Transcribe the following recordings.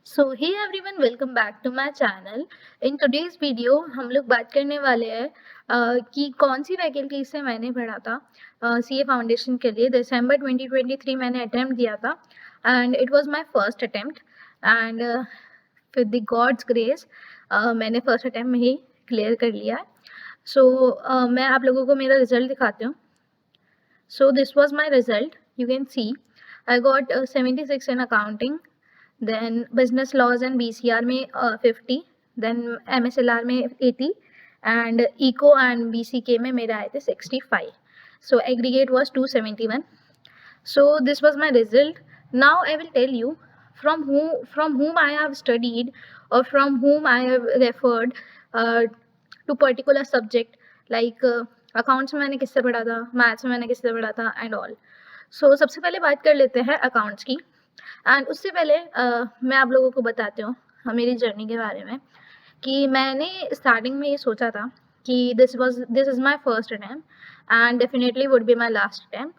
So hey everyone, welcome back to my channel. In today's video हम लोग बात करने वाले हैं कि कौन सी फैकल्टी से मैंने पढ़ा था सीए फाउंडेशन के लिए। दिसंबर 2023 मैंने अटेम्प्ट दिया था and it was my first attempt and with the gods grace मैंने फर्स्ट अटेम्प्ट में ही क्लियर कर लिया है। सो मैं आप लोगों को मेरा रिजल्ट दिखाती हूँ। So this was my result, you can see I got 76 in accounting, then business laws and BCR में 50, देन एमएसएलआर में 80 एंड इको एंड बीसीके में मेरे आए थे 65। सो aggregate was 271। So this was my result. Now I will tell you from whom I have studied or from whom I have referred to particular subject like accounts में मैंने किससे पढ़ा था, maths में मैंने किससे पढ़ा था एंड ऑल। सो सबसे पहले बात कर लेते हैं अकाउंट्स की एंड उससे पहले मैं आप लोगों को बताती हूँ मेरी जर्नी के बारे में कि मैंने स्टार्टिंग में ये सोचा था कि this is my first attempt and definitely would be my last attempt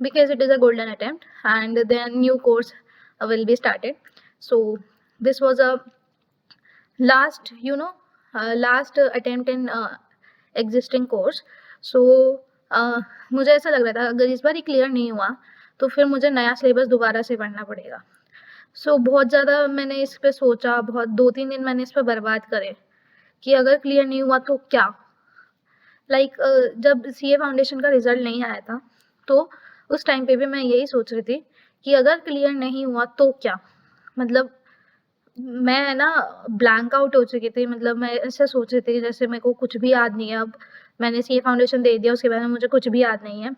because it is a golden attempt and then new course will be started. So this was a last attempt in existing course. So मुझे ऐसा लग रहा था अगर इस बार ही clear नहीं हुआ तो फिर मुझे नया सिलेबस दोबारा से पढ़ना पड़ेगा। सो बहुत ज़्यादा मैंने इस पे सोचा, बहुत 2-3 दिन मैंने इस पे बर्बाद करे कि अगर क्लियर नहीं हुआ तो क्या। जब सीए फाउंडेशन का रिजल्ट नहीं आया था तो उस टाइम पे भी मैं यही सोच रही थी कि अगर क्लियर नहीं हुआ तो क्या। मतलब मैं ना ब्लैंक आउट हो चुकी थी। मतलब मैं ऐसे सोच रही थी जैसे मेरे को कुछ भी याद नहीं है। अब मैंने सीए फाउंडेशन दे दिया, उसके बाद में मुझे कुछ भी याद नहीं है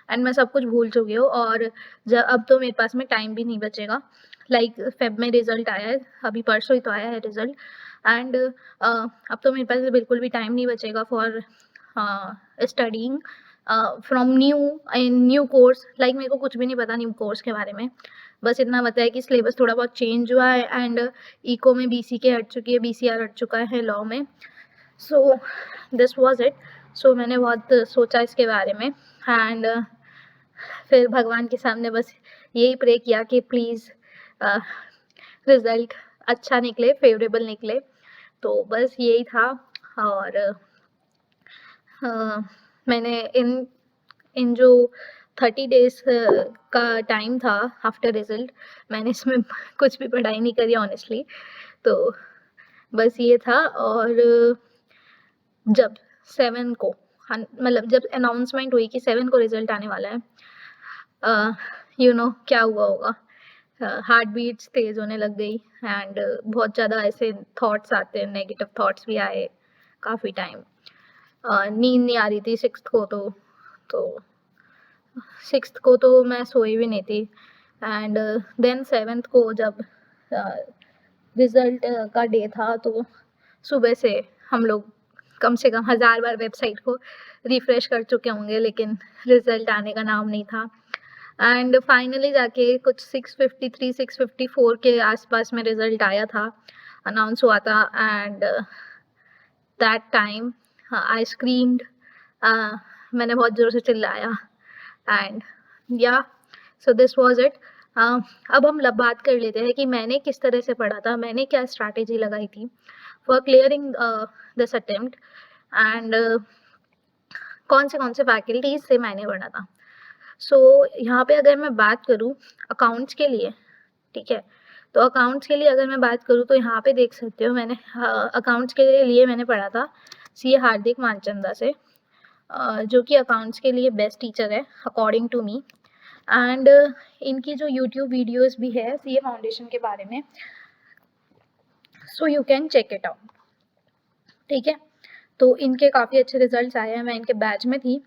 एंड मैं सब कुछ भूल चुकी हूँ और अब तो मेरे पास में टाइम भी नहीं बचेगा। फेब में रिजल्ट आया है, अभी परसों ही तो आया है रिजल्ट एंड अब तो मेरे पास बिल्कुल भी टाइम नहीं बचेगा for studying from new course. मेरे को कुछ भी नहीं पता न्यू कोर्स के बारे में। बस इतना पता है कि सिलेबस थोड़ा बहुत चेंज हुआ है एंड इको में बीसीके हट चुकी है, बीसीआर हट चुका है लॉ में। So this was it. So मैंने बहुत सोचा इसके बारे में एंड फिर भगवान के सामने बस यही प्रे किया कि प्लीज़ रिज़ल्ट अच्छा निकले, फेवरेबल निकले। तो बस यही था और मैंने इन जो 30 डेज़ का टाइम था आफ्टर रिज़ल्ट, मैंने इसमें कुछ भी पढ़ाई नहीं करी ऑनेस्टली। तो बस ये था। और जब 7 को मतलब जब अनाउंसमेंट हुई कि 7 को रिज़ल्ट आने वाला है, क्या हुआ होगा। हार्ट बीट्स तेज़ होने लग गई एंड बहुत ज़्यादा ऐसे थॉट्स आते हैं, नेगेटिव थॉट्स भी आए काफ़ी टाइम। नींद नहीं आ रही थी 6th को तो 6th को तो मैं सोई भी नहीं थी एंड देन 7th को जब रिज़ल्ट का डे था तो सुबह से हम लोग कम से कम 1000 बार वेबसाइट को रिफ़्रेश कर चुके होंगे लेकिन रिज़ल्ट आने का नाम नहीं था एंड फाइनली जाके कुछ 653 654 के आसपास में रिज़ल्ट आया था, अनाउंस हुआ था and that time I screamed. मैंने बहुत ज़ोर से चिल्लाया and so this was it. अब हम बात कर लेते हैं कि मैंने किस तरह से पढ़ा था, मैंने क्या स्ट्रैटेजी लगाई थी for clearing this attempt and कौन से फैकल्टीज से मैंने पढ़ा था। सो यहाँ पे अगर मैं बात करूँ अकाउंट्स के लिए, ठीक है, तो अकाउंट्स के लिए अगर मैं बात करूँ तो यहाँ पे देख सकते हो मैंने अकाउंट्स के लिए मैंने पढ़ा था सीए हार्दिक मानचंदा से, जो कि अकाउंट्स के लिए बेस्ट टीचर है अकॉर्डिंग टू मी एंड इनकी जो यूट्यूब वीडियोस भी है सीए फाउंडेशन के बारे में, so you can check it out. ठीक है, तो इनके काफ़ी अच्छे रिजल्ट्स आए हैं। मैं इनके बैच में थी,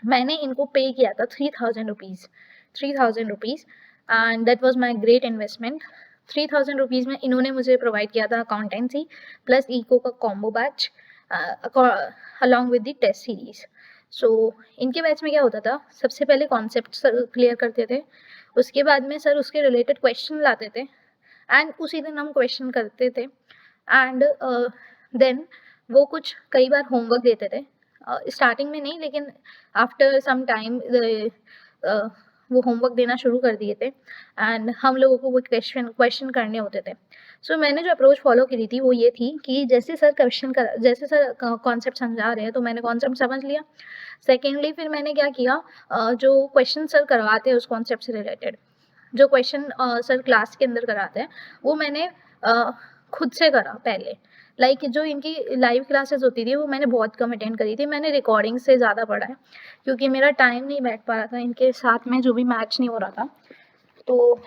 मैंने इनको पे किया था 3000 rupees and that was my great investment. 3000 rupees में इन्होंने मुझे प्रोवाइड किया था अकाउंटेंसी प्लस इको का combo batch along with the test series. So इनके बैच में क्या होता था, सबसे पहले कॉन्सेप्ट क्लियर करते थे, उसके बाद में सर उसके रिलेटेड क्वेश्चन लाते थे एंड उसी दिन हम क्वेश्चन करते थे एंड देन वो कुछ कई बार होमवर्क देते थे, स्टार्टिंग में नहीं लेकिन आफ्टर सम टाइम वो होमवर्क देना शुरू कर दिए थे एंड हम लोगों को वो क्वेश्चन करने होते थे। सो मैंने जो अप्रोच फॉलो करी थी वो ये थी कि जैसे सर कॉन्सेप्ट समझा रहे हैं तो मैंने कॉन्सेप्ट समझ लिया। सेकेंडली फिर मैंने क्या किया, जो क्वेश्चन सर करवाते हैं उस कॉन्सेप्ट से रिलेटेड, जो क्वेश्चन सर क्लास के अंदर कराते हैं वो मैंने खुद से करा पहले। लाइक जो इनकी लाइव क्लासेस होती थी वो मैंने बहुत कम अटेंड करी थी, मैंने रिकॉर्डिंग से ज़्यादा पढ़ा है क्योंकि मेरा टाइम नहीं बैठ पा रहा था इनके साथ में, जो भी मैच नहीं हो रहा था। तो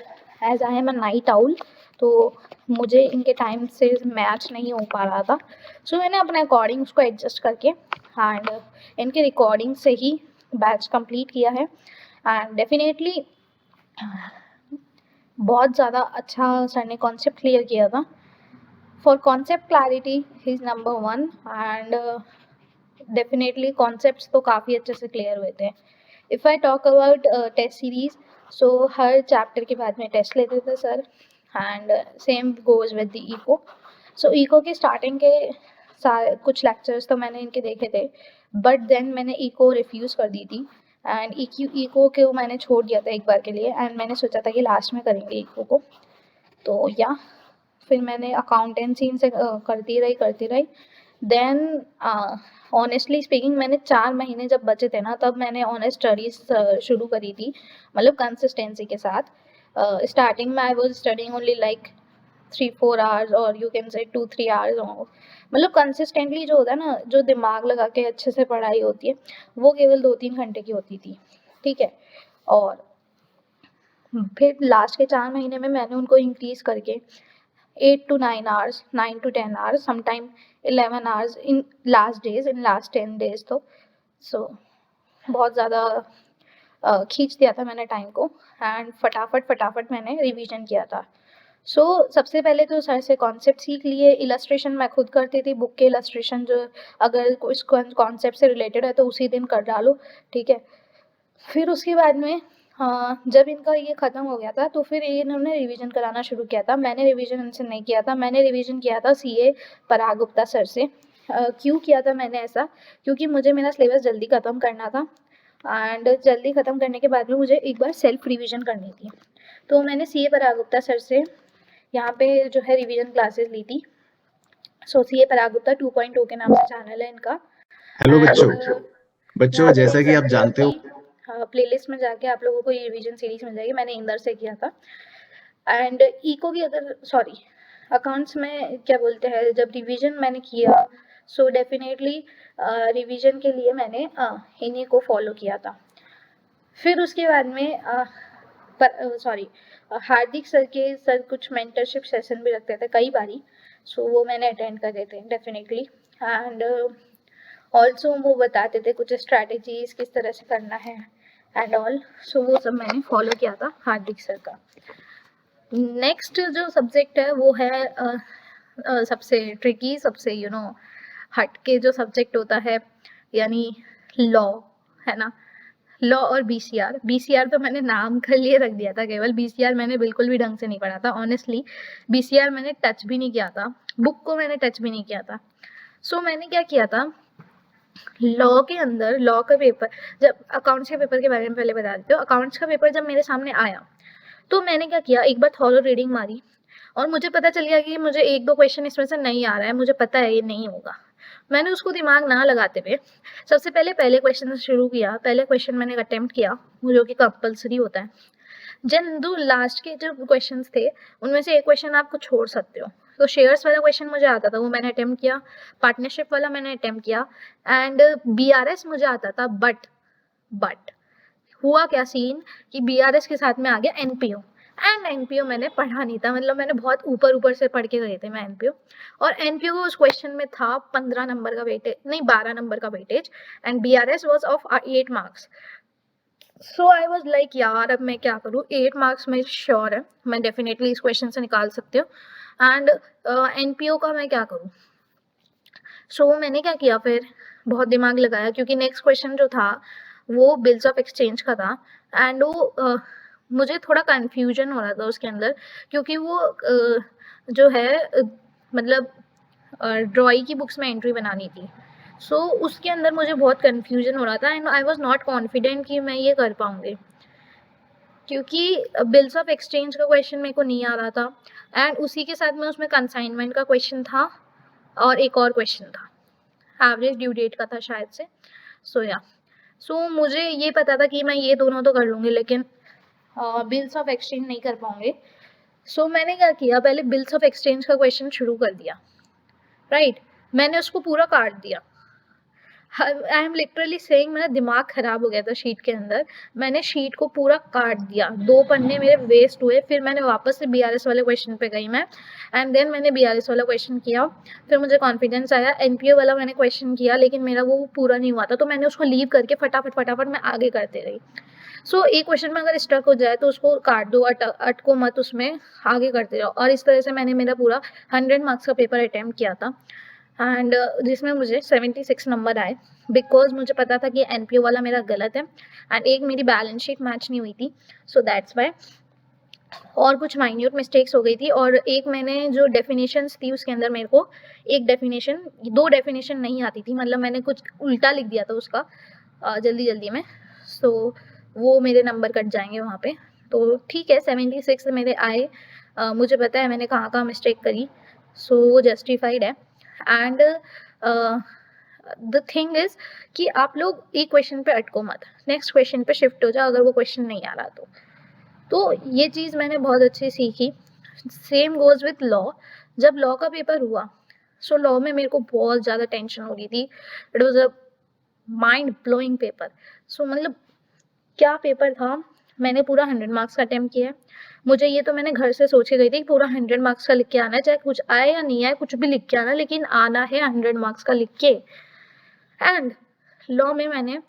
as I am a night owl तो मुझे इनके टाइम से मैच नहीं हो पा रहा था। सो मैंने अपने अकॉर्डिंग उसको एडजस्ट करके एंड इनके रिकॉर्डिंग से ही बैच कंप्लीट किया है एंड डेफिनेटली बहुत ज़्यादा अच्छा सर ने कॉन्सेप्ट क्लियर किया था। फॉर कॉन्सेप्ट क्लैरिटी ही is number 1 and definitely concepts तो काफ़ी अच्छे से क्लियर हुए थे। If I talk about test series, so हर चैप्टर के बाद में टेस्ट लेते थे sir and same goes with the eco. So eco के स्टार्टिंग के कुछ लेक्चर्स तो मैंने इनके देखे थे, बट देन मैंने इको रिफ्यूज़ कर दी थी एंड इको को मैंने छोड़ दिया था एक बार के लिए एंड मैंने सोचा था कि लास्ट में करेंगे इको को। तो या फिर मैंने अकाउंटेंसी इनसे करती रही। देन ऑनेस्टली स्पीकिंग मैंने 4 महीने जब बचे थे ना तब मैंने ऑनेस्ट स्टडीज शुरू करी थी, मतलब कंसिस्टेंसी के साथ। स्टार्टिंग में I was studying only like 3-4 hours और यू कैन से 2-3 आवर्स, मतलब कंसिस्टेंटली जो होता है ना, जो दिमाग लगा के अच्छे से पढ़ाई होती है वो केवल 2-3 घंटे की होती थी, ठीक है। और फिर लास्ट के 4 महीने में मैंने उनको इंक्रीज करके 8 to 9 hours, 9 to 10 hours, sometime 11 hours in last 10 days तो बहुत ज़्यादा खींच दिया था मैंने टाइम को एंड फटाफट मैंने रिवीजन किया था। सबसे पहले तो सर से कॉन्सेप्ट सीख लिए। इलस्ट्रेशन मैं खुद करती थी, बुक के इलस्ट्रेशन जो अगर उस कॉन्सेप्ट से रिलेटेड है तो उसी दिन कर डालो, ठीक है। फिर उसके बाद में जब इनका ये ख़त्म हो गया था तो फिर इन्होंने रिवीजन कराना शुरू किया था। मैंने रिवीजन इनसे नहीं किया था, मैंने रिवीजन किया था सीए पराग गुप्ता सर से। क्यों किया था मैंने ऐसा, क्योंकि मुझे मेरा सिलेबस जल्दी ख़त्म करना था एंड जल्दी ख़त्म करने के बाद में मुझे एक बार सेल्फ रिवीजन करनी थी। तो मैंने सीए पराग गुप्ता सर से यहाँ पे जो है रिवीजन क्लासेस ली थी। सीए पराग गुप्ता 2.0 के नाम से चैनल है इनका। हेलो बच्चों जैसा कि आप जानते हो प्लेलिस्ट में जाके आप लोगों को ये रिवीजन सीरीज मिल जाएगी, मैंने इंदर से किया था। एंड इको की अकाउंट्स में क्या बोलते हैं, जब रिवीजन मैंने किया सो डेफिनेटली रिवीजन के लिए मैंने इन्हीं को फॉलो किया था। फिर उसके बाद में हार्दिक सर कुछ मेंटरशिप सेशन भी रखते थे कई बारी, सो वो मैंने अटेंड करे थे डेफिनेटली। एंड ऑल्सो वो बताते थे कुछ स्ट्रैटेजीज किस तरह से करना है एंड ऑल, सो वो सब मैंने फॉलो किया था हार्दिक सर का। नेक्स्ट जो सब्जेक्ट है वो है सबसे ट्रिकी, सबसे हट के जो सब्जेक्ट होता है, यानी लॉ, है ना। लॉ और बीसीआर तो मैंने नाम के लिए रख दिया था केवल, बीसीआर मैंने बिल्कुल भी ढंग से नहीं पढ़ा था ऑनेस्टली। बीसीआर मैंने टच भी नहीं किया था, बुक को मैंने टच भी नहीं किया था। सो मैंने क्या किया था, लॉ के अंदर लॉ का पेपर, जब अकाउंट्स के पेपर के बारे में पहले बता देते हो। अकाउंट्स का पेपर जब मेरे सामने आया तो मैंने क्या किया, एक बार थॉरो रीडिंग मारी और मुझे पता चल गया कि मुझे 1-2 क्वेश्चन इसमें से नहीं आ रहा है, मुझे पता है ये नहीं होगा। मैंने उसको दिमाग ना लगाते हुए सबसे पहले क्वेश्चन से शुरू किया। पहले क्वेश्चन मैंने अटेम्प्ट किया, जो कि कंपल्सरी होता है। दो लास्ट के जो क्वेश्चंस थे उनमें से एक क्वेश्चन आपको छोड़ सकते हो। तो शेयर्स वाला क्वेश्चन मुझे आता था, वो मैंने अटेम्प्ट किया। पार्टनरशिप वाला मैंने अटेम्प्ट किया एंड बीआरएस मुझे आता था, बट हुआ क्या सीन कि बीआरएस के साथ में आ गया एनपीओ एंड एनपीओ मैंने पढ़ा नहीं था, मतलब मैंने बहुत ऊपर से पढ़ के गए थे मैं एनपीओ। और एनपीओ उस क्वेश्चन में था 15 नंबर का वेटेज, नहीं 12 नंबर का weightage and BRS was of 8 marks. So I was like यार अब मैं क्या करूँ, 8 मार्क्स में श्योर है मैं डेफिनेटली इस क्वेश्चन से निकाल सकती हूँ एंड एनपीओ का मैं क्या करूँ। सो मैंने क्या किया, फिर बहुत दिमाग लगाया क्योंकि नेक्स्ट क्वेश्चन जो था वो बिल्स ऑफ एक्सचेंज का था एंड वो मुझे थोड़ा कन्फ्यूजन हो रहा था उसके अंदर, क्योंकि वो जो है मतलब ड्रॉई की बुक्स में एंट्री बनानी थी। सो उसके अंदर मुझे बहुत कन्फ्यूजन हो रहा था and I was not confident कि मैं ये कर पाऊँगी। क्योंकि बिल्स ऑफ एक्सचेंज का क्वेश्चन मेरे को नहीं आ रहा था एंड उसी के साथ में उसमें कंसाइनमेंट का क्वेश्चन था और एक और क्वेश्चन था एवरेज ड्यू डेट का था शायद से। सो मुझे ये पता था कि मैं ये दोनों तो कर लूँगी लेकिन बिल्स ऑफ एक्सचेंज नहीं कर पाऊँगी। सो मैंने क्या किया, पहले बिल्स ऑफ एक्सचेंज का क्वेश्चन शुरू कर दिया, राइट। मैंने उसको पूरा काट दिया। आई एम लिटरली सेइंग, मेरा दिमाग खराब हो गया था शीट के अंदर। मैंने शीट को पूरा काट दिया, 2 पन्ने मेरे वेस्ट हुए। फिर मैंने वापस से बीआरएस वाले क्वेश्चन पे गई मैं एंड देन मैंने बीआरएस वाला क्वेश्चन किया। फिर मुझे कॉन्फिडेंस आया। एनपीओ वाला मैंने क्वेश्चन किया लेकिन मेरा वो पूरा नहीं हुआ था, तो मैंने उसको लीव करके फटाफट मैं आगे करते रही। सो एक क्वेश्चन में अगर स्टक हो जाए तो उसको काट दो, अटको मत, उसमें आगे करते जाओ। और इस तरह से मैंने मेरा पूरा 100 मार्क्स का पेपर अटेम्प्ट किया था एंड जिसमें मुझे 76 नंबर आए, बिकॉज मुझे पता था कि एनपीओ वाला मेरा गलत है एंड एक मेरी बैलेंस शीट मैच नहीं हुई थी, सो दैट्स वाई। और कुछ माइन्यूट मिस्टेक्स हो गई थी और एक मैंने जो डेफिनेशंस थी उसके अंदर मेरे को एक डेफिनेशन, 2 डेफिनेशन नहीं आती थी, मतलब मैंने कुछ उल्टा लिख दिया था उसका जल्दी में। सो वो मेरे नंबर कट जाएंगे वहाँ पे। तो ठीक है, 76 मेरे आए। मुझे पता है मैंने कहाँ मिस्टेक करी, सो वो जस्टिफाइड है। एंड द थिंग इज कि आप लोग एक क्वेश्चन पे अटको मत, नेक्स्ट क्वेश्चन पे शिफ्ट हो जाओ अगर वो क्वेश्चन नहीं आ रहा तो ये चीज़ मैंने बहुत अच्छी सीखी। Same goes with law. जब लॉ का पेपर हुआ, सो लॉ में मेरे को बहुत ज़्यादा टेंशन हो रही थी। It was a mind blowing paper. So मतलब क्या पेपर था। मैंने पूरा 100 मार्क्स का अटेम्प्ट किया है। मुझे ये तो मैंने घर से सोच के गई थी पूरा 100 मार्क्स का लिख के आना है, चाहे कुछ आए या नहीं आए, कुछ भी लिख के आना, लेकिन आना है 100 मार्क्स का लिख के। एंड लॉ में मैंने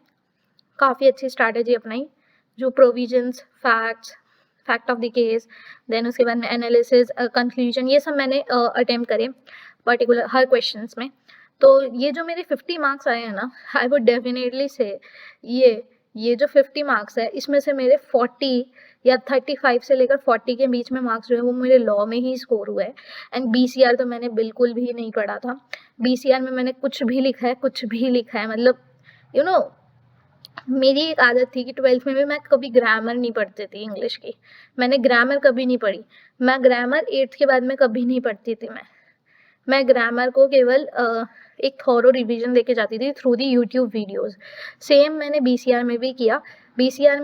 काफ़ी अच्छी स्ट्रैटेजी अपनाई, जो provisions, fact of the case, then उसके बाद में एनालिसिस, कंक्लूजन, ये सब मैंने अटेम्प्ट करे पर्टिकुलर हर क्वेश्चंस में। तो ये जो मेरे 50 मार्क्स आए हैं ना, आई वुड डेफिनेटली से ये जो 50 मार्क्स है इसमें से मेरे 40 या 35 से लेकर 40 के बीच में मार्क्स जो है वो मेरे लॉ में ही स्कोर हुए हैं। एंड बीसीआर तो मैंने बिल्कुल भी नहीं पढ़ा था। बीसीआर में मैंने कुछ भी लिखा है, मतलब यू नो मेरी एक आदत थी कि 12th में भी मैं कभी ग्रामर नहीं पढ़ती थी इंग्लिश की। मैंने ग्रामर कभी नहीं पढ़ी। मैं ग्रामर 8th के बाद में कभी नहीं पढ़ती थी। मैं ग्रामर को केवल एक थॉरो रिवीजन देके जाती थी through the YouTube videos. Same मैंने बीसीआर में भी किया। बीसीआर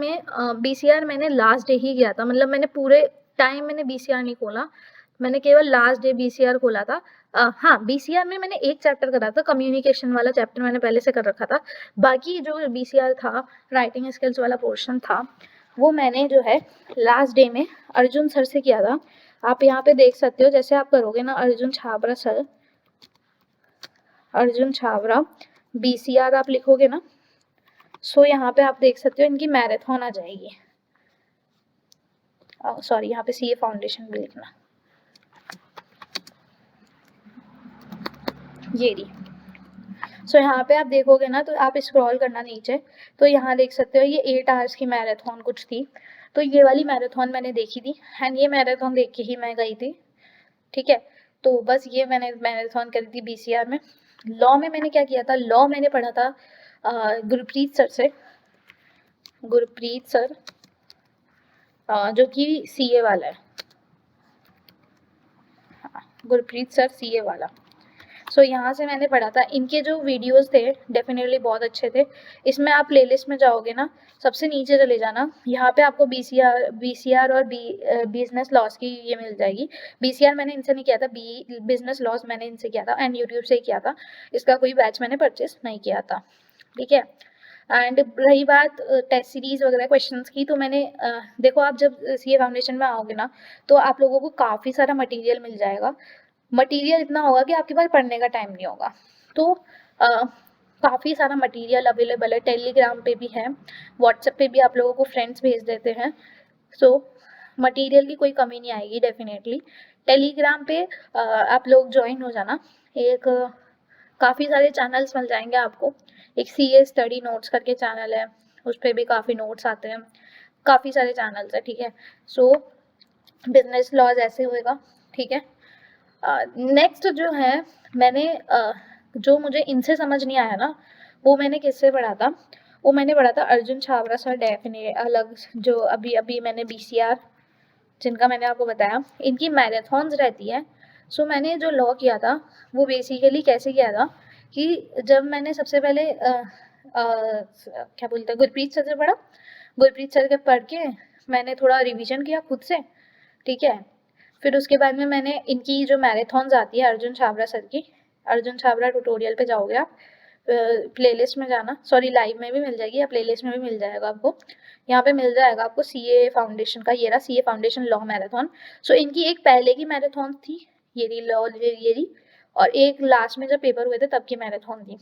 मैंने लास्ट डे ही किया था, मतलब मैंने पूरे टाइम मैंने बीसीआर नहीं खोला, मैंने केवल लास्ट डे बीसीआर खोला था। हाँ, बीसीआर में मैंने एक चैप्टर करा था, कम्युनिकेशन वाला चैप्टर मैंने पहले से कर रखा था। बाकी जो बीसीआर था, राइटिंग स्किल्स वाला पोर्शन था, वो मैंने जो है लास्ट डे में अर्जुन सर से किया था। आप यहाँ पे देख सकते हो, जैसे आप करोगे ना अर्जुन छाबरा सर, अर्जुन छाबरा बीसीआर आप लिखोगे ना, सो यहाँ पे आप देख सकते हो इनकी मैराथन आ जाएगी। सॉरी, यहाँ पे सीए फाउंडेशन भी लिखना, ये रही। सो यहाँ पे आप देखोगे ना, तो आप स्क्रॉल करना नीचे, तो यहाँ देख सकते हो ये 8 आवर्स की मैराथन कुछ थी। तो ये वाली मैराथन मैंने देखी थी एंड ये मैराथन देख के ही मैं गई थी, ठीक है। तो बस ये मैंने मैराथन करी थी बीसीआर में। लॉ में मैंने क्या किया था, लॉ मैंने पढ़ा था गुरप्रीत सर से, गुरप्रीत सर जो कि सीए वाला है, गुरप्रीत सर सीए वाला। सो यहाँ से मैंने पढ़ा था। इनके जो वीडियोस थे डेफिनेटली बहुत अच्छे थे। इसमें आप प्लेलिस्ट में जाओगे ना, सबसे नीचे चले जाना, यहाँ पे आपको बीसीआर और बिजनेस लॉस की ये मिल जाएगी। बीसीआर मैंने इनसे नहीं किया था, बिजनेस लॉस मैंने इनसे किया था एंड यूट्यूब से ही किया था। इसका कोई बैच मैंने परचेस नहीं किया था, ठीक है। एंड रही बात टेस्ट सीरीज वगैरह क्वेश्चंस की, तो मैंने देखो, आप जब सीए फाउंडेशन में आओगे ना, तो आप लोगों को काफ़ी सारा मटेरियल मिल जाएगा। मटेरियल इतना होगा कि आपके पास पढ़ने का टाइम नहीं होगा। तो काफ़ी सारा मटेरियल अवेलेबल है, टेलीग्राम पे भी है, व्हाट्सएप पे भी आप लोगों को फ्रेंड्स भेज देते हैं। सो मटेरियल की कोई कमी नहीं आएगी डेफिनेटली। टेलीग्राम पे आप लोग ज्वाइन हो जाना। एक काफ़ी सारे चैनल्स मिल जाएंगे आपको। एक सीए स्टडी नोट्स करके चैनल है, उस पर भी काफ़ी नोट्स आते हैं, काफ़ी सारे चैनल्स है, ठीक है। सो बिजनेस लॉज ऐसे होएगा, ठीक है। नेक्स्ट जो है, मैंने जो मुझे इनसे समझ नहीं आया ना, वो मैंने किससे पढ़ा था, वो मैंने पढ़ा था अर्जुन छाबरा सर डेफिनेट अलग, जो अभी अभी मैंने BCR जिनका मैंने आपको बताया, इनकी मैराथन्स रहती है। सो मैंने जो लॉ किया था वो बेसिकली कैसे किया था कि जब मैंने सबसे पहले क्या बोलते हैं गुरप्रीत सर से पढ़ा, गुरप्रीत सर के पढ़ के मैंने थोड़ा रिवीजन किया खुद से, ठीक है। फिर उसके बाद में मैंने इनकी जो मैराथन्स आती है अर्जुन छाबरा सर की, अर्जुन छाबरा ट्यूटोरियल पे जाओगे आप, प्लेलिस्ट में जाना, सॉरी लाइव में भी मिल जाएगी या प्लेलिस्ट में भी मिल जाएगा आपको, यहाँ पे मिल जाएगा आपको CA फाउंडेशन का, ये रहा CA फाउंडेशन लॉ मैराथन। सो इनकी एक पहले की मैराथन थी, ये रही लॉ, ये रही, और एक लास्ट में जब पेपर हुए थे तब की मैराथन थी।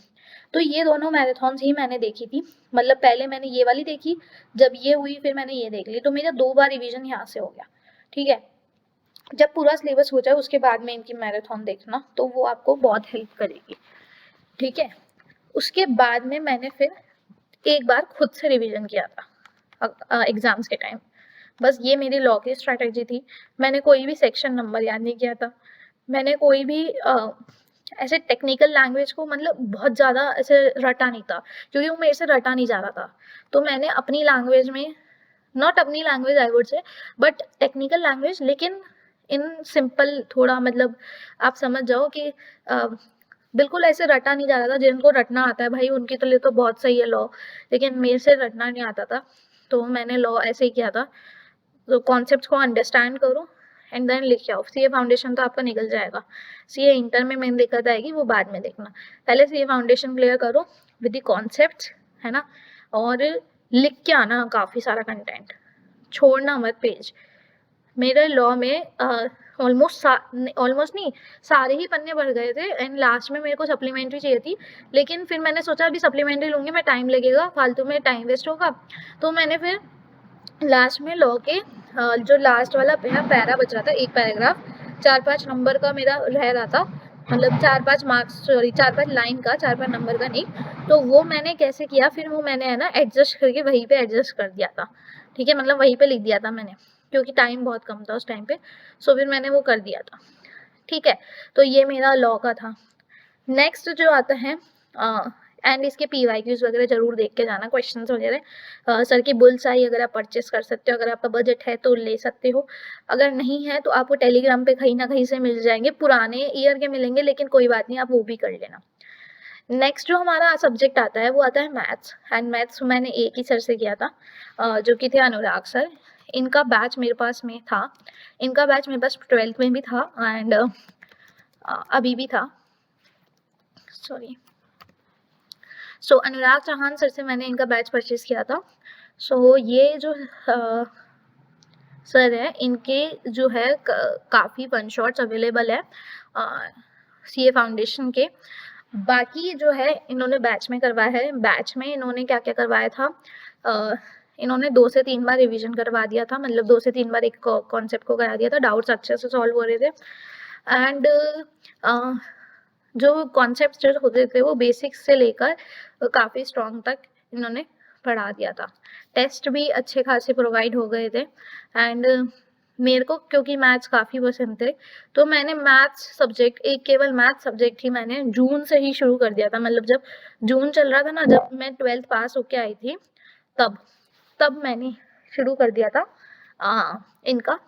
तो ये दोनों मैराथन्स ही मैंने देखी थी, मतलब पहले मैंने ये वाली देखी, जब ये हुई फिर मैंने ये देख ली, तो मेरा 2 बार रिवीजन यहाँ से हो गया, ठीक है। जब पूरा सिलेबस हो जाए उसके बाद में इनकी मैराथन देखना, तो वो आपको बहुत हेल्प करेगी, ठीक है। उसके बाद में मैंने फिर एक बार खुद से रिवीजन किया था एग्जाम्स के टाइम, बस ये मेरी लॉ की स्ट्रैटेजी थी। मैंने कोई भी सेक्शन नंबर याद नहीं किया था, मैंने कोई भी ऐसे टेक्निकल लैंग्वेज को मतलब बहुत ज़्यादा ऐसे रटा नहीं था, क्योंकि वो मेरे से रटा नहीं जा रहा था। तो मैंने अपनी लैंग्वेज में, नॉट अपनी language I would say, but technical language, लेकिन इन सिंपल थोड़ा, मतलब आप समझ जाओ कि बिल्कुल ऐसे रटा नहीं जा रहा था। जिनको रटना आता है भाई उनके लिए तो बहुत सही है लॉ, लेकिन मेरे से रटना नहीं आता था, तो मैंने लॉ ऐसे ही किया था। तो कॉन्सेप्ट को अंडरस्टैंड करो एंड देन लिख आओ। CA फाउंडेशन तो आपका निकल जाएगा, CA इंटर में मेन दिक्कत आएगी, वो बाद में देखना। पहले CA फाउंडेशन क्लियर करो विद द कॉन्सेप्ट, है ना, और लिख के आना काफ़ी सारा कंटेंट, छोड़ना मत पेज। मेरे लॉ में ऑलमोस्ट नहीं, सारे ही पन्ने भर गए थे एंड लास्ट में मेरे को सप्लीमेंट्री चाहिए थी, लेकिन फिर मैंने सोचा अभी सप्लीमेंट्री लूँगी मैं, टाइम लगेगा, फालतू में टाइम वेस्ट होगा। तो मैंने फिर लास्ट में लॉ के जो लास्ट वाला पैरा बच रहा था, एक पैराग्राफ 4-5 नंबर का मेरा रह रहा था, मतलब 4-5 मार्क्स, सॉरी 4-5 लाइन का, 4-5 नंबर का नहीं, तो वो मैंने कैसे किया, फिर वो मैंने है ना एडजस्ट करके वहीं पे एडजस्ट कर दिया था, ठीक है, मतलब वहीं पे लिख दिया था मैंने, क्योंकि टाइम बहुत कम था उस टाइम पे, सो फिर मैंने वो कर दिया था, ठीक है। तो ये मेरा लॉ का था। नेक्स्ट जो आता है एंड इसके PYQs वगैरह जरूर देख के जाना, क्वेश्चंस वगैरह सर की बुल्सआई अगर आप परचेस कर सकते हो, अगर आपका बजट है तो ले सकते हो, अगर नहीं है तो आपको टेलीग्राम पे कहीं ना कहीं से मिल जाएंगे, पुराने ईयर के मिलेंगे, लेकिन कोई बात नहीं, आप वो भी कर लेना। नेक्स्ट जो हमारा सब्जेक्ट आता है वो आता है मैथ्स, एंड मैथ्स मैंने एक ही सर से किया था, जो कि थे अनुराग सर। इनका बैच मेरे पास में था, इनका बैच मेरे पास 12th में भी था एंड अभी भी था, सॉरी। सो अनुराग चौहान सर से मैंने इनका बैच परचेज किया था। सो ये जो सर है, इनके जो है काफ़ी वन शॉट्स अवेलेबल है CA फाउंडेशन के। बाकी जो है इन्होंने बैच में करवाया है, बैच में इन्होंने क्या क्या करवाया था, इन्होंने 2 से 3 बार रिवीजन करवा दिया था, मतलब 2 से 3 बार एक कॉन्सेप्ट को करा दिया था, डाउट्स अच्छे से सॉल्व हो रहे थे एंड जो कॉन्सेप्ट जो होते थे वो बेसिक्स से लेकर काफ़ी स्ट्रॉन्ग तक इन्होंने पढ़ा दिया था। टेस्ट भी अच्छे खासे प्रोवाइड हो गए थे एंड मेरे को क्योंकि मैथ्स काफ़ी पसंद थे, तो मैंने मैथ्स सब्जेक्ट, एक केवल मैथ्स सब्जेक्ट ही मैंने जून से ही शुरू कर दिया था, मतलब जब जून चल रहा था ना, जब मैं 12th पास होके आई थी, तब मैंने शुरू कर दिया था इनका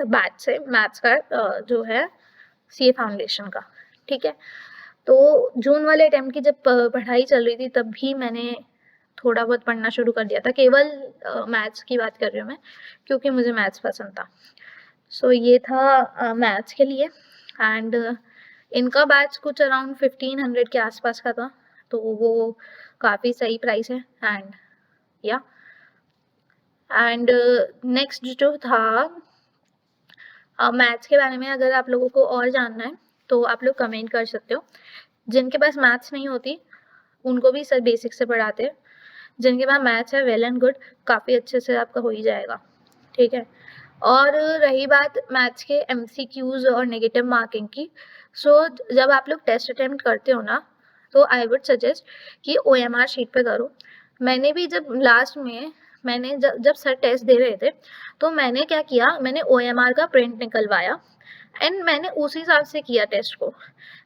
बैच से मैथ्स का जो है CA फाउंडेशन का, ठीक है। तो जून वाले अटेम्प्ट की जब पढ़ाई चल रही थी तब भी मैंने थोड़ा बहुत पढ़ना शुरू कर दिया था, केवल मैथ्स की बात कर रही हूँ मैं, क्योंकि मुझे मैथ्स पसंद था। सो ये था मैथ्स के लिए एंड इनका बैच कुछ अराउंड 1500 के आसपास का था, तो वो काफ़ी सही प्राइस है एंड या एंड नेक्स्ट जो था मैथ्स के बारे में, अगर आप लोगों को और जानना है तो आप लोग कमेंट कर सकते हो। जिनके पास मैथ्स नहीं होती उनको भी सर बेसिक से पढ़ाते हैं, जिनके पास मैथ्स है वेल एंड गुड, काफ़ी अच्छे से आपका हो ही जाएगा, ठीक है। और रही बात मैथ्स के MCQs और नेगेटिव मार्किंग की, सो जब आप लोग टेस्ट अटेम्प्ट करते हो ना, तो आई वुड सजेस्ट कि OMR शीट पे करो। मैंने भी जब लास्ट में मैंने जब सर टेस्ट दे रहे थे तो मैंने क्या किया, मैंने OMR का प्रिंट निकलवाया एंड मैंने उस हिसाब से किया टेस्ट को,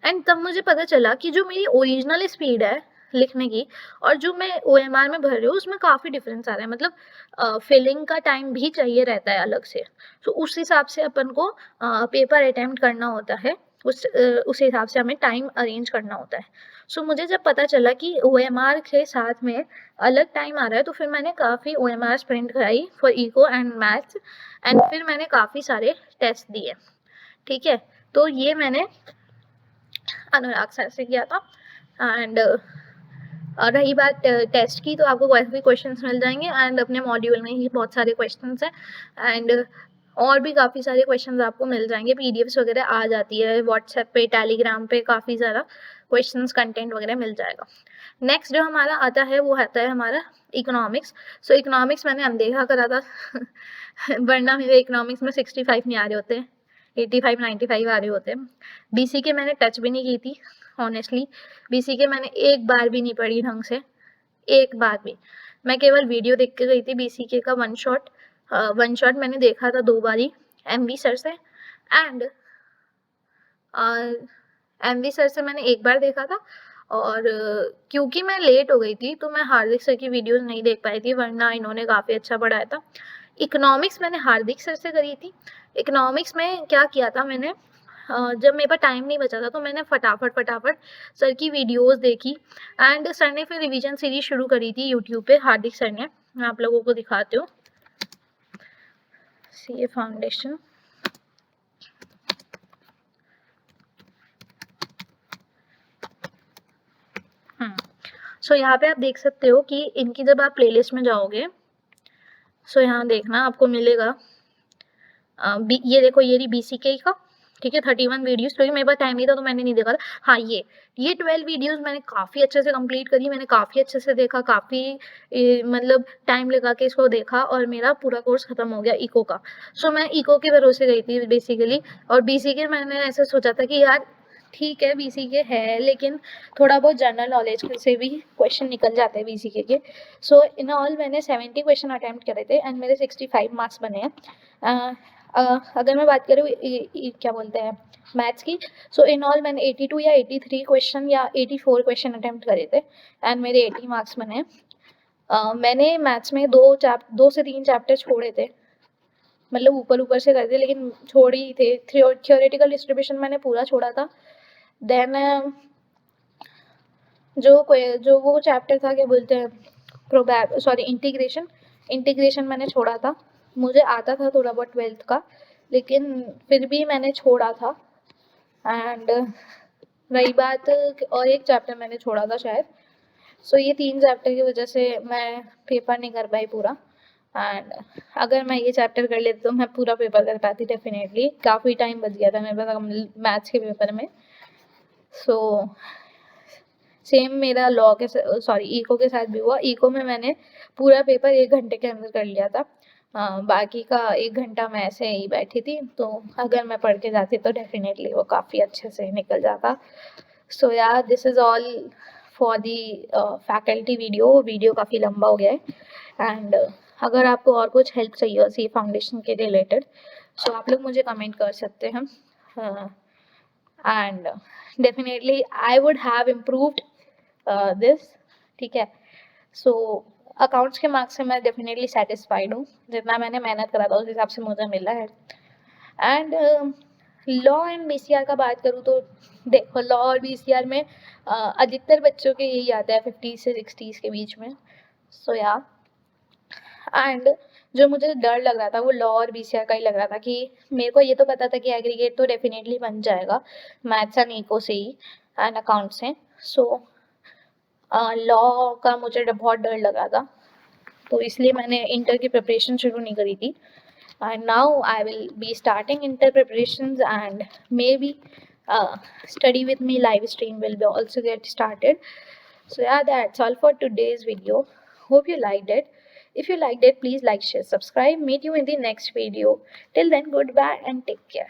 एंड तब मुझे पता चला कि जो मेरी ओरिजिनल स्पीड है लिखने की और जो मैं OMR में भर रही हूँ उसमें काफ़ी डिफरेंस आ रहा है, मतलब फिलिंग का टाइम भी चाहिए रहता है अलग से। तो उस हिसाब से अपन को पेपर अटेम्प्ट करना होता है, उस हिसाब से हमें टाइम अरेंज करना होता है। सो मुझे जब पता चला कि OMR के साथ में अलग टाइम आ रहा है तो फिर मैंने काफ़ी OMRs प्रिंट कराई for eco and maths and फिर मैंने काफ़ी सारे टेस्ट दिए। ठीक है, तो ये मैंने अनुराग सर से किया था। एंड रही बात टेस्ट की, तो आपको वैसे भी क्वेश्चंस मिल जाएंगे एंड अपने मॉड्यूल में ही बहुत सारे क्वेश्चंस हैं एंड और भी काफ़ी सारे क्वेश्चंस आपको मिल जाएंगे, PDFs वगैरह आ जाती है व्हाट्सएप पे, टेलीग्राम पे काफ़ी सारा क्वेश्चंस कंटेंट वगैरह मिल जाएगा। नेक्स्ट जो हमारा आता है वो आता है हमारा इकोनॉमिक्स। सो इकोनॉमिक्स मैंने अनदेखा करा था वरना मेरे इकोनॉमिक्स में 65 नहीं आ रहे होते, 85 95 आ रहे होते हैं। BCK मैंने टच भी नहीं की थी ऑनेस्टली, BCK मैंने एक बार भी नहीं पढ़ी ढंग से, एक बार भी। मैं केवल वीडियो देख के गई थी BCK का वन शॉट मैंने देखा था 2 बारी MV सर से एंड MV सर से मैंने एक बार देखा था और क्योंकि मैं लेट हो गई थी तो मैं हार्दिक सर की वीडियोस नहीं देख पाई थी, वरना इन्होंने काफ़ी अच्छा पढ़ाया था। इकोनॉमिक्स मैंने हार्दिक सर से करी थी। इकोनॉमिक्स में क्या किया था मैंने, जब मेरे पास टाइम नहीं बचा था तो मैंने फटाफट सर की वीडियोस देखी एंड सर ने फिर रिवीजन सीरीज शुरू करी थी यूट्यूब पे, हार्दिक सर ने। मैं आप लोगों को दिखाती हूँ, CA फाउंडेशन। सो यहाँ पे आप देख सकते हो कि इनकी जब आप प्लेलिस्ट में जाओगे, सो यहाँ देखना आपको मिलेगा ये देखो, ये रही BCK का, ठीक है, 31 वीडियोस, क्योंकि मेरे पास टाइम नहीं था तो मैंने नहीं देखा था। हाँ, ये 12 वीडियोस मैंने काफ़ी अच्छे से कंप्लीट करी, मैंने काफ़ी अच्छे से देखा, काफ़ी मतलब टाइम लगा के इसको देखा और मेरा पूरा कोर्स खत्म हो गया इको का। सो मैं इको के भरोसे गई थी बेसिकली, और BCK मैंने ऐसे सोचा था कि यार ठीक है BCK है लेकिन थोड़ा बहुत जनरल नॉलेज से भी क्वेश्चन निकल जाते हैं BCK के। सो इन ऑल मैंने 70 क्वेश्चन अटैम्प्ट करे थे एंड मेरे 65 मार्क्स बने हैं। अगर मैं बात करूँ क्या बोलते हैं मैथ्स की, सो इन ऑल मैंने 82 या 83 क्वेश्चन या 84 क्वेश्चन अटैम्प्ट करे थे एंड मेरे 80 मार्क्स बने हैं। मैंने मैथ्स में 2 से 3 चैप्टर छोड़े थे, मतलब ऊपर से करते, लेकिन छोड़ ही थे। थ्योरेटिकल डिस्ट्रीब्यूशन मैंने पूरा छोड़ा था। देन जो वो चैप्टर था, क्या बोलते हैं, इंटीग्रेशन मैंने छोड़ा था। मुझे आता था थोड़ा बहुत 12th का, लेकिन फिर भी मैंने छोड़ा था। एंड रही बात, और एक चैप्टर मैंने छोड़ा था शायद। सो ये 3 चैप्टर की वजह से मैं पेपर नहीं कर पाई पूरा। एंड अगर मैं ये चैप्टर कर लेती तो मैं पूरा पेपर कर पाती डेफिनेटली। काफ़ी टाइम बच गया था मेरे पास मैथ्स के पेपर में। सो सेम मेरा इको के साथ भी हुआ। इको में मैंने पूरा पेपर 1 घंटे के अंदर कर लिया था। बाकी का 1 घंटा मैं ऐसे ही बैठी थी, तो अगर मैं पढ़ के जाती तो डेफिनेटली वो काफ़ी अच्छे से निकल जाता। सो यार this is all for the faculty video काफ़ी लंबा हो गया है। एंड अगर आपको और कुछ हेल्प चाहिए हो CA फाउंडेशन के रिलेटेड, सो आप लोग मुझे कमेंट कर सकते हैं and definitely I would have improved this, ठीक है। सो अकाउंट्स के मार्क्स से मैं डेफिनेटली सेटिस्फाइड हूँ, जितना मैंने मेहनत करा था उस हिसाब से मुझे मिला है। एंड लॉ एंड BCR का बात करूँ तो देखो, लॉ और BCR में अधिकतर बच्चों के यही आता है 50 से 60 के बीच में। सो या एंड जो मुझे डर लग रहा था वो लॉ और BCR का ही लग रहा था, कि मेरे को ये तो पता था कि एग्रीगेट तो डेफिनेटली बन जाएगा मैथ्स एंड इको से ही एंड अकाउंट से। सो लॉ का मुझे बहुत डर लग रहा था, तो इसलिए मैंने इंटर की प्रिपरेशन शुरू नहीं करी थी। And now I will be starting inter preparations and may be study with me live stream will be also get started. So yeah, that's all for today's video. Hope you liked it. If you liked it, please like, share, subscribe. Meet you in the next video. Till then, goodbye and take care.